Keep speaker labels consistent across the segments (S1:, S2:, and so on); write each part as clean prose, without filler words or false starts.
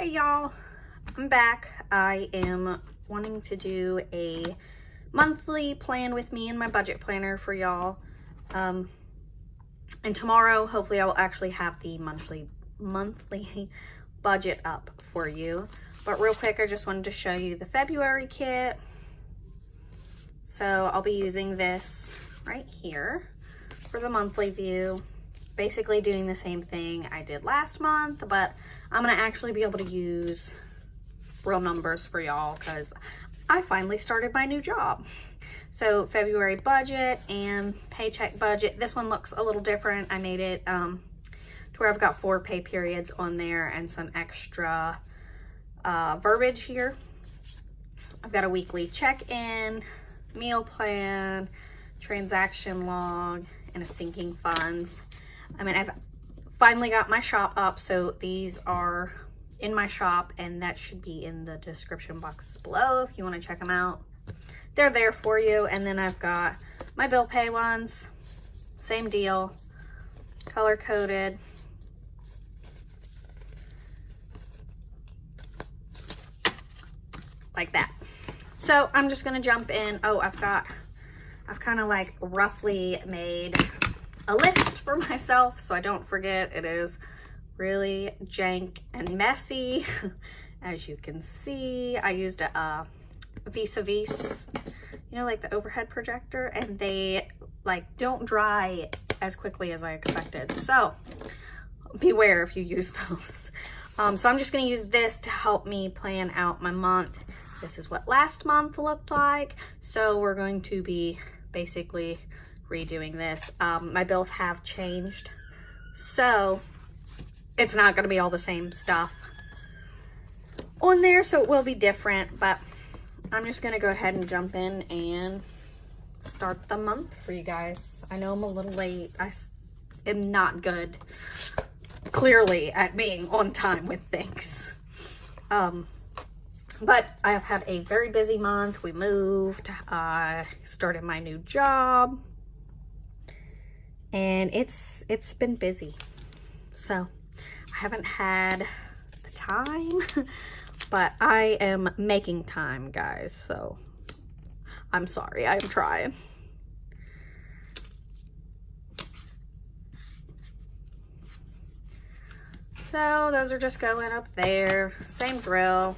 S1: Hey y'all, I'm back. I am wanting to do a monthly plan with me and my budget planner for y'all. And tomorrow, hopefully I will actually have the monthly budget up for you. But real quick, I just wanted to show you the February kit. So I'll be using this right here for the monthly view. Basically doing the same thing I did last month, but I'm gonna actually be able to use real numbers for y'all because I finally started my new job. So February budget and paycheck budget. This one looks a little different. I made it to where I've got 4 pay periods on there and some extra verbiage here. I've got a weekly check-in, meal plan, transaction log, and a sinking funds. I mean, I've finally got my shop up, so these are in my shop, and that should be in the description box below if you want to check them out. They're there for you. And then I've got my bill pay ones, same deal, color coded. Like that. So I'm just gonna jump in. Oh, I've kind of like roughly made a list for myself so I don't forget. It is really jank and messy. As you can see, I used a vis-a-vis, you know, like the overhead projector, and they like don't dry as quickly as I expected. So beware if you use those. So I'm just gonna use this to help me plan out my month. This is what last month looked like. So we're going to be basically redoing this. My bills have changed, so it's not going to be all the same stuff on there, so it will be different, but I'm just going to go ahead and jump in and start the month for you guys. I know I'm a little late. I am not good, clearly, at being on time with things. But I have had a very busy month. We moved, I started my new job, and it's been busy. So I haven't had the time, but I am making time, guys. So I'm sorry, I'm trying. So those are just going up there, same drill.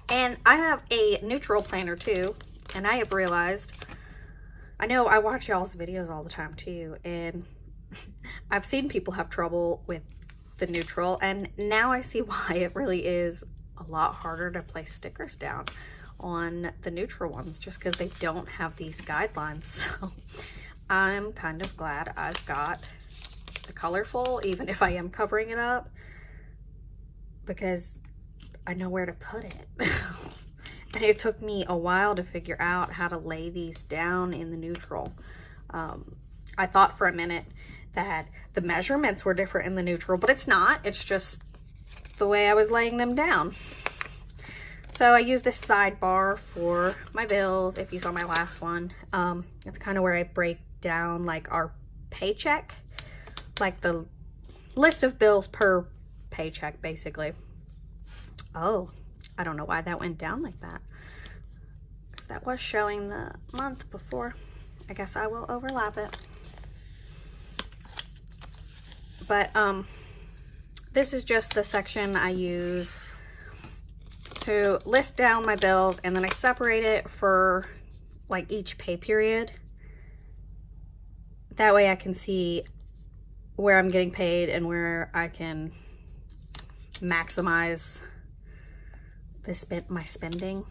S1: And I have a neutral planner too, and I have realized, I know I watch y'all's videos all the time too, and I've seen people have trouble with the neutral, and now I see why. It really is a lot harder to place stickers down on the neutral ones just because they don't have these guidelines. So I'm kind of glad I've got the colorful, even if I am covering it up, because I know where to put it. And it took me a while to figure out how to lay these down in the neutral. I thought for a minute that the measurements were different in the neutral, but it's not. It's just the way I was laying them down. So I use this sidebar for my bills. If you saw my last one, it's kind of where I break down like our paycheck, like the list of bills per paycheck, basically. Oh, I don't know why that went down like that, because that was showing the month before. I guess I will overlap it. But this is just the section I use to list down my bills, and then I separate it for like each pay period. That way I can see where I'm getting paid and where I can maximize my spending,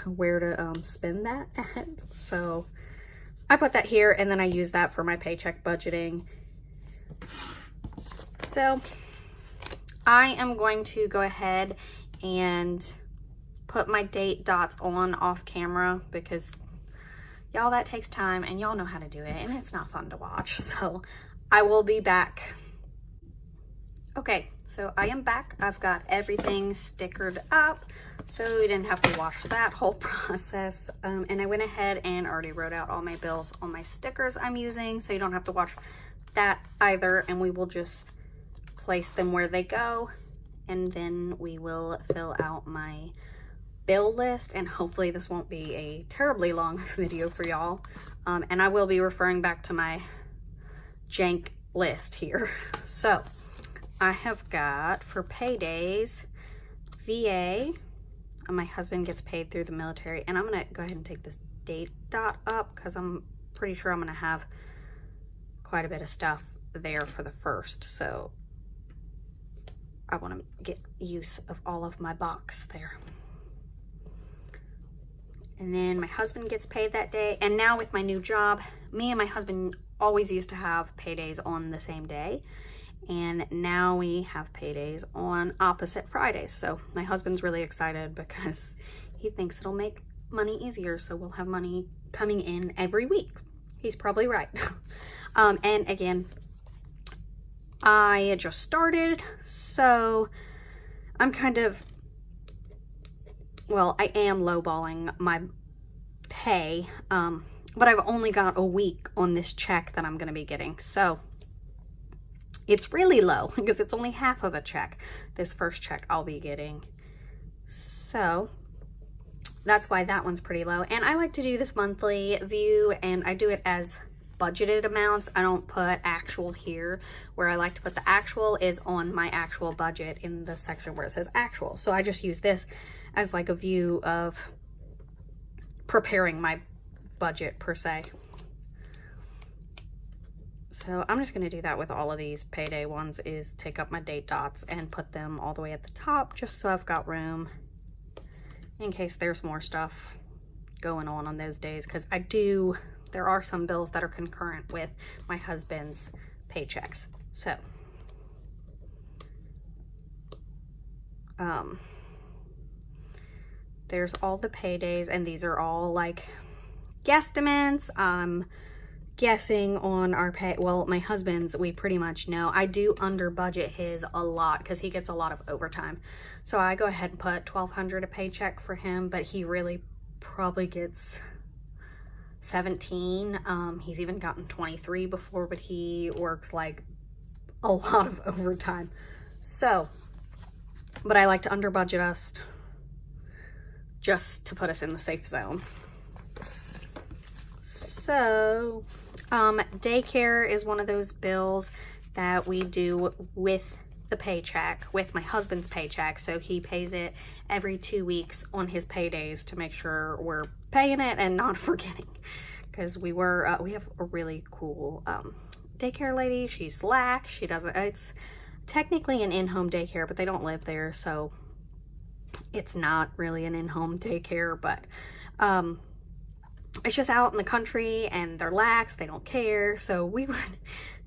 S1: where to spend that at. So I put that here, and then I use that for my paycheck budgeting. So I am going to go ahead and put my date dots on off camera because y'all, that takes time, and y'all know how to do it, and it's not fun to watch. So I will be back. Okay, so I am back. I've got everything stickered up, so we didn't have to watch that whole process. And I went ahead and already wrote out all my bills on my stickers I'm using, so you don't have to watch that either. And we will just place them where they go, and then we will fill out my bill list, and hopefully this won't be a terribly long video for y'all. And I will be referring back to my jank list here. So I have got for paydays, VA, my husband gets paid through the military, and I'm gonna go ahead and take this date dot up because I'm pretty sure I'm gonna have quite a bit of stuff there for the 1st, so I want to get use of all of my box there. And then my husband gets paid that day, and now with my new job, me and my husband always used to have paydays on the same day, and now we have paydays on opposite Fridays. So my husband's really excited because he thinks it'll make money easier, so we'll have money coming in every week. He's probably right. And again, I just started, so I'm kind of, well, I am lowballing my pay, but I've only got a week on this check that I'm going to be getting, so it's really low because it's only half of a check, this first check I'll be getting. So that's why that one's pretty low. And I like to do this monthly view, and I do it as budgeted amounts. I don't put actual here. Where I like to put the actual is on my actual budget in the section where it says actual. So I just use this as like a view of preparing my budget per se. So I'm just going to do that with all of these payday ones, is take up my date dots and put them all the way at the top just so I've got room in case there's more stuff going on those days, because there are some bills that are concurrent with my husband's paychecks. So there's all the paydays, and these are all like guesstimates. Guessing on our pay. Well, my husband's, we pretty much know. I do under budget his a lot because he gets a lot of overtime. So I go ahead and put $1,200 a paycheck for him, but he really probably gets 17. He's even gotten 23 before, but he works like a lot of overtime. So, but I like to under budget us just to put us in the safe zone. So, daycare is one of those bills that we do with the paycheck, with my husband's paycheck. So he pays it every 2 weeks on his paydays to make sure we're paying it and not forgetting. Because we have a really cool daycare lady. She's lax. It's technically an in-home daycare, but they don't live there, so it's not really an in-home daycare, but it's just out in the country, and they're lax, they don't care. So we would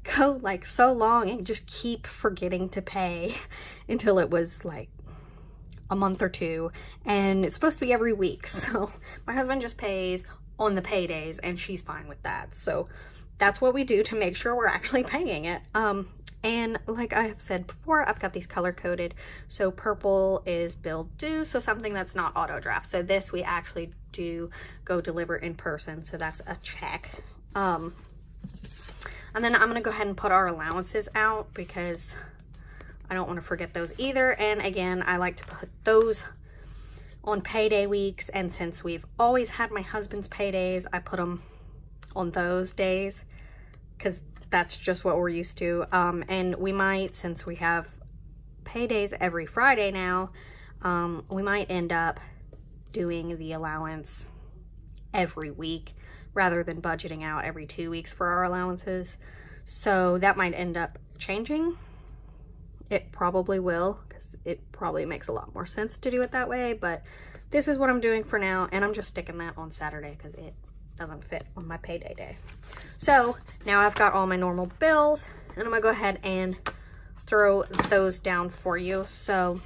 S1: go like so long and just keep forgetting to pay until it was like a month or two, and it's supposed to be every week. So my husband just pays on the paydays, and she's fine with that. So that's what we do to make sure we're actually paying it. And like I have said before, I've got these color coded. So purple is bill due, so something that's not auto draft. So this we actually do go deliver in person, so that's a check. And then I'm gonna go ahead and put our allowances out because I don't want to forget those either. And again, I like to put those on payday weeks, and since we've always had my husband's paydays, I put them on those days because that's just what we're used to. And we might, since we have paydays every Friday now, we might end up doing the allowance every week rather than budgeting out every 2 weeks for our allowances. So that might end up changing. It probably will, because it probably makes a lot more sense to do it that way, but this is what I'm doing for now, and I'm just sticking that on Saturday because it doesn't fit on my payday day. So now I've got all my normal bills, and I'm gonna go ahead and throw those down for you. So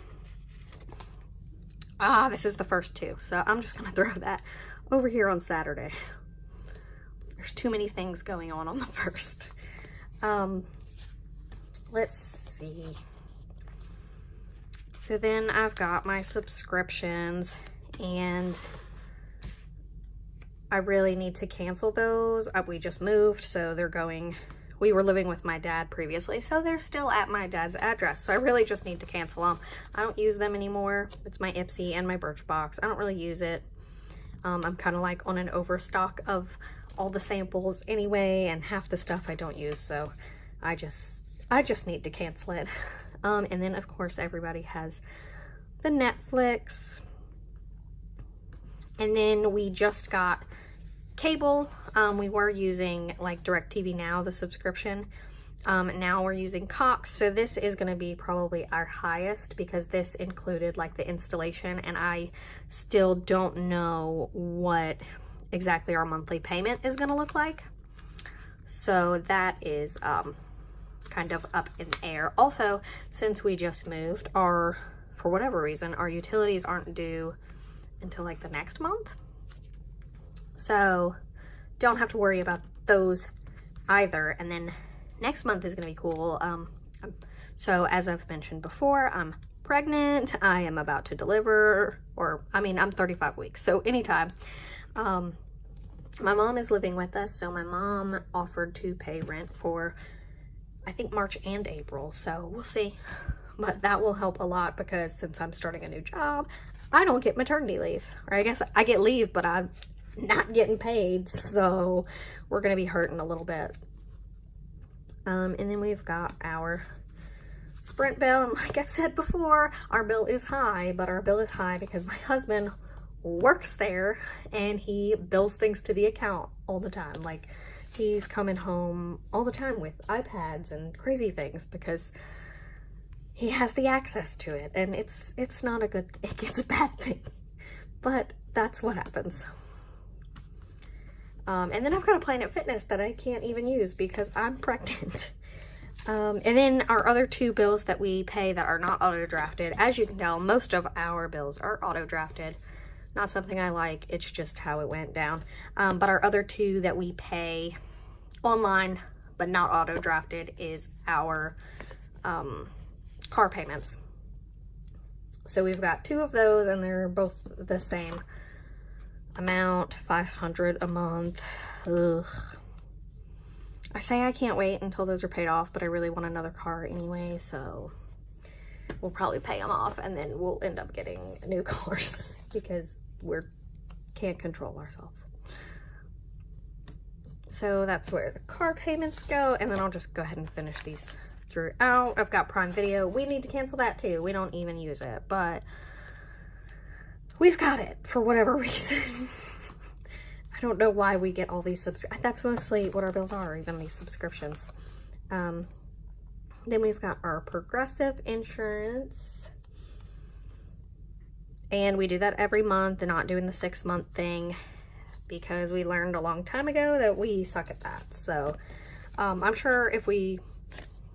S1: this is the first two, so I'm just gonna throw that over here on Saturday. There's too many things going on the first. Let's see. So then I've got my subscriptions, and I really need to cancel those. We just moved, so they're going we were living with my dad previously, so they're still at my dad's address. So I really just need to cancel them. I don't use them anymore. It's my Ipsy and my Birchbox. I don't really use it. I'm kind of like on an overstock of all the samples anyway, and half the stuff I don't use, so I just need to cancel it. And then of course everybody has the Netflix, and then we just got cable. We were using like DirecTV Now, the subscription. Now we're using Cox, so this is going to be probably our highest because this included like the installation, and I still don't know what exactly our monthly payment is going to look like. So that is kind of up in the air. Also, since we just moved, for whatever reason, our utilities aren't due until like the next month. So don't have to worry about those either. And then next month is going to be cool. So as I've mentioned before, I'm pregnant. I am about to deliver, I'm 35 weeks. So anytime. My mom is living with us. So my mom offered to pay rent for, I think, March and April. So we'll see. But that will help a lot because since I'm starting a new job, I don't get maternity leave. Or I guess I get leave, but I'm not getting paid. So we're going to be hurting a little bit. And then we've got our Sprint bill. And like I've said before, our bill is high, but our bill is high because my husband works there and he bills things to the account all the time. Like he's coming home all the time with iPads and crazy things because he has the access to it, and it's not a good thing. It's a bad thing, but that's what happens. And then I've got a Planet Fitness that I can't even use because I'm pregnant. And then our other two bills that we pay that are not auto drafted, as you can tell, most of our bills are auto drafted. Not something I like, it's just how it went down. But our other two that we pay online but not auto drafted is our car payments. So we've got two of those and they're both the same amount, $500 a month. Ugh. I say I can't wait until those are paid off, but I really want another car anyway, so we'll probably pay them off and then we'll end up getting new cars because can't control ourselves. So that's where the car payments go, and then I'll just go ahead and finish these throughout. I've got Prime Video. We need to cancel that too. We don't even use it, but we've got it for whatever reason. I don't know why we get all these that's mostly what our bills are, even these subscriptions. Then we've got our Progressive insurance. And we do that every month and not doing the 6-month thing because we learned a long time ago that we suck at that. So I'm sure if we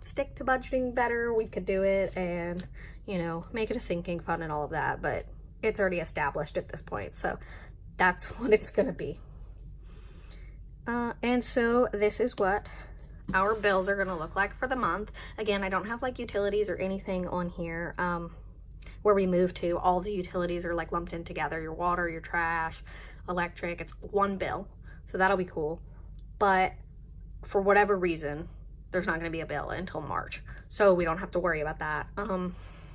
S1: stick to budgeting better, we could do it and, make it a sinking fund and all of that. But it's already established at this point. So that's what it's going to be. And so this is what our bills are going to look like for the month. Again, I don't have like utilities or anything on here. Where we moved to, all the utilities are like lumped in together. Your water, your trash, electric, it's one bill. So that'll be cool. But for whatever reason, there's not going to be a bill until March. So we don't have to worry about that.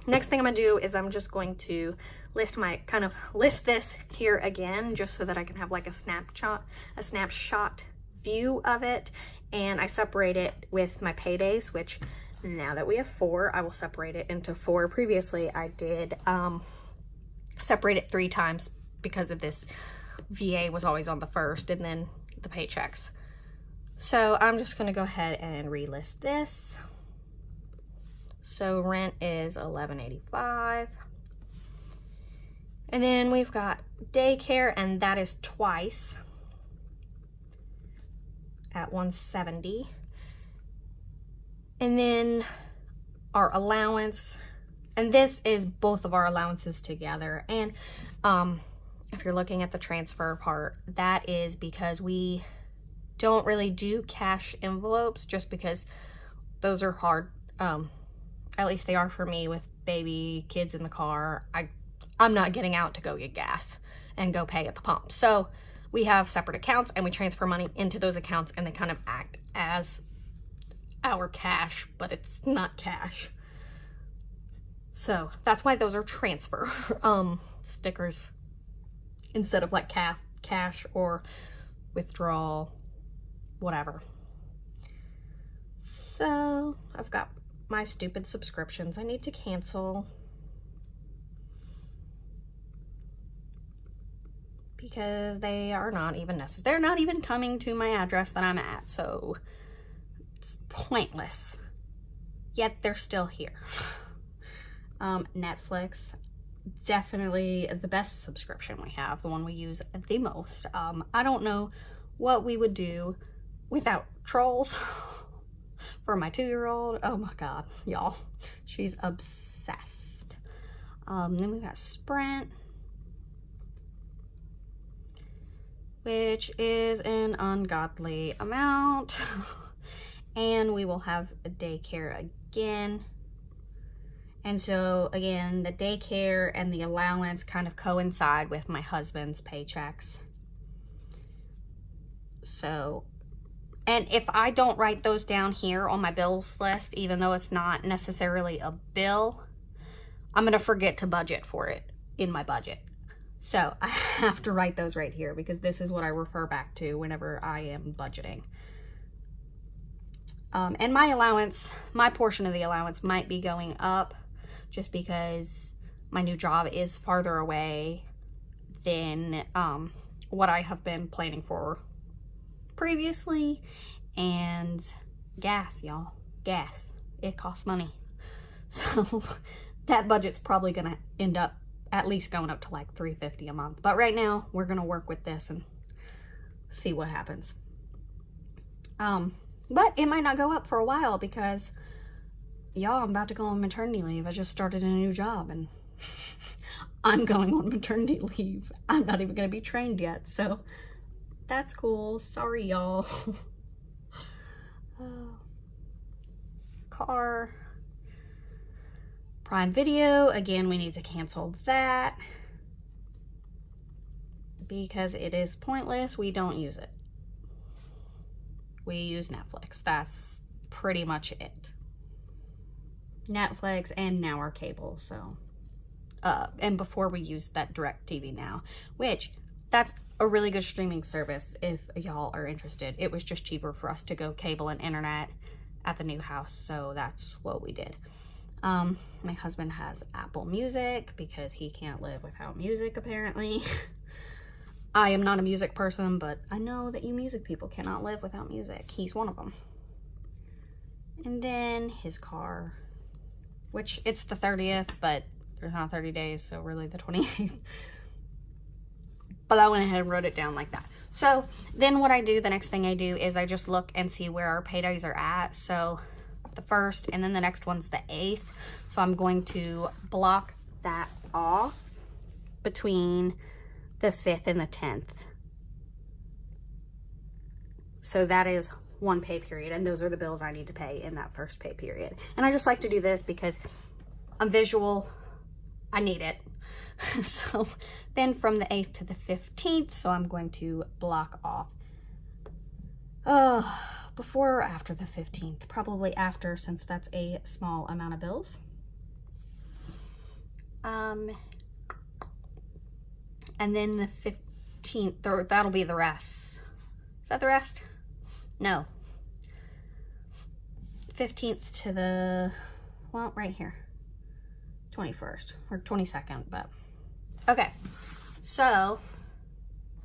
S1: Next thing I'm going to do is I'm just going to list this here again, just so that I can have like a snapshot view of it. And I separate it with my paydays, which now that we have 4, I will separate it into 4. Previously, I did separate it 3 times because of this. VA was always on the first and then the paychecks. So I'm just going to go ahead and relist this. So rent is $11.85. And then we've got daycare, and that is twice at $170. And then our allowance, and this is both of our allowances together. And if you're looking at the transfer part, that is because we don't really do cash envelopes just because those are hard. At least they are for me with baby, kids in the car. I'm not getting out to go get gas and go pay at the pump. So we have separate accounts and we transfer money into those accounts, and they kind of act as our cash, but it's not cash. So that's why those are transfer stickers instead of like cash or withdrawal, whatever. So I've got my stupid subscriptions I need to cancel because they are not even necessary. They're not even coming to my address that I'm at, so it's pointless. Yet they're still here. Netflix, definitely the best subscription we have, the one we use the most. I don't know what we would do without Trolls for my 2-year-old. Oh my god, y'all, she's obsessed. Then we got Sprint, which is an ungodly amount. And we will have a daycare again. And so again, the daycare and the allowance kind of coincide with my husband's paychecks. So, and if I don't write those down here on my bills list, even though it's not necessarily a bill, I'm gonna forget to budget for it in my budget. So I have to write those right here because this is what I refer back to whenever I am budgeting. And my allowance, my portion of the allowance might be going up just because my new job is farther away than what I have been planning for previously. And gas, y'all, gas, it costs money. So that budget's probably gonna end up at least going up to like $350 a month. But right now we're gonna work with this and see what happens. But it might not go up for a while because, y'all, I'm about to go on maternity leave. I just started a new job and I'm going on maternity leave. I'm not even going to be trained yet, so that's cool. Sorry, y'all. Car. Prime Video. Again, we need to cancel that because it is pointless. We don't use it. We use Netflix. That's pretty much it. Netflix and now our cable. So, and before we used that DirecTV Now, which that's a really good streaming service if y'all are interested. It was just cheaper for us to go cable and internet at the new house, so that's what we did. My husband has Apple Music because he can't live without music apparently. I am not a music person, but I know that you music people cannot live without music. He's one of them. And then his car, which it's the 30th, but there's not 30 days, so really the 28th. But I went ahead and wrote it down like that. So then what I do, the next thing I do is I just look and see where our paydays are at. So the 1st and then the next one's the 8th. So I'm going to block that off between the 5th and the 10th. So that is one pay period, and those are the bills I need to pay in that first pay period. And I just like to do this because I'm visual. I need it. So then from the 8th to the 15th, so I'm going to block off before or after the 15th, probably after, since that's a small amount of bills. And then the 15th, that'll be the rest. Is that the rest? No. 15th to the, well, right here. 21st or 22nd, but okay. So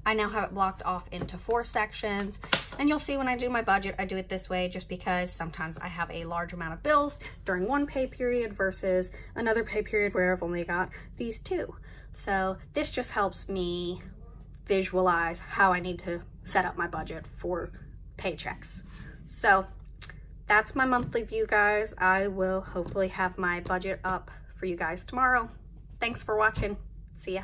S1: I now have it blocked off into 4 sections, and you'll see when I do my budget, I do it this way just because sometimes I have a large amount of bills during one pay period versus another pay period where I've only got these 2. So this just helps me visualize how I need to set up my budget for paychecks. So that's my monthly view, guys. I will hopefully have my budget up for you guys tomorrow. Thanks for watching. See ya.